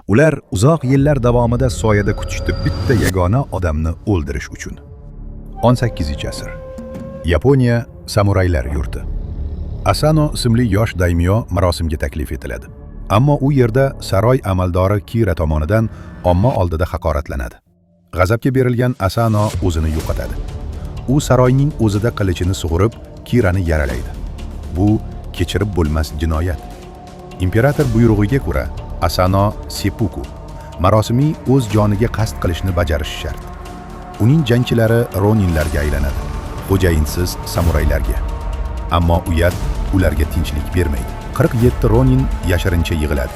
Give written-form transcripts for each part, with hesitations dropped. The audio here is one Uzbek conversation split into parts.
Ular uzoq yillar davomida soyada kutishdi bitta yagona odamni o'ldirish uchun. 18-asr. Yaponiya samuraylar yurti. Asano ismli yosh daimyo marosimga taklif etiladi. Ammo u yerda saroy amaldori Kira tomonidan omma oldida haqoratlanadi. G'azabga berilgan Asano o'zini yo'qotadi. U saroyning o'zida qilichini sug'urib, Kirani yaralaydi. Bu kechirib bo'lmas jinoyat. Imperator buyrug'iga ko'ra, Asano seppuku marosimiy o'z joniga qasd qilishni bajarishi shart. Uning jangchilari roninlarga aylanadi, xo'jayinsiz samuraylarga. Ammo uyat ularga tinchlik bermaydi. 47 ronin yashirincha yig'iladi.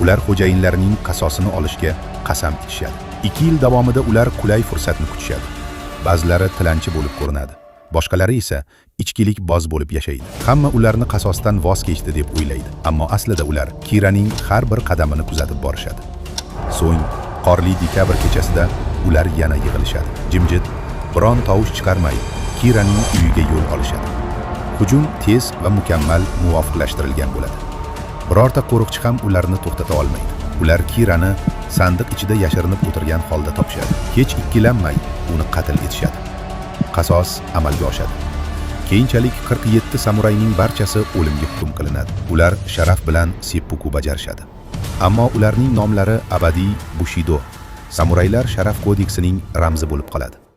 Ular xo'jayinlarining qasosini olishga qasam ichishadi. 2 yil davomida ular qulay fursatni kutishadi. Ba'zilari tilanchi bo'lib ko'rinadi, boshqalari esa ichkilik boz bo'lib yashaydi. Hamma ularni qasosdan voz kechdi deb o'ylaydi, ammo aslida ular Kiraning har bir qadamini kuzatib borishadi. So'ng qorli dekabr kechasida ular yana yig'ilishadi. Jimjit, biron tovush chiqarmay Kiraning uyiga yo'l olishadi. Hujum tez va mukammal muvofiqlashtirilgan bo'ladi. Birorta qo'riqchi ham ularni to'xtata olmaydi. Ular Kirani sandiq ichida yashirinib o'tirgan holda topishadi. Hech ikkilanmay uni qatl etishadi. Qasos amalga oshadi. Keyinchalik 47 samurayning barchasi o'limga hukm qilinadi. Ular sharaf bilan seppuku bajarishadi. Ammo ularning nomlari abadiy Bushido, samuraylar sharaf kodeksining ramzi bo'lib qoladi.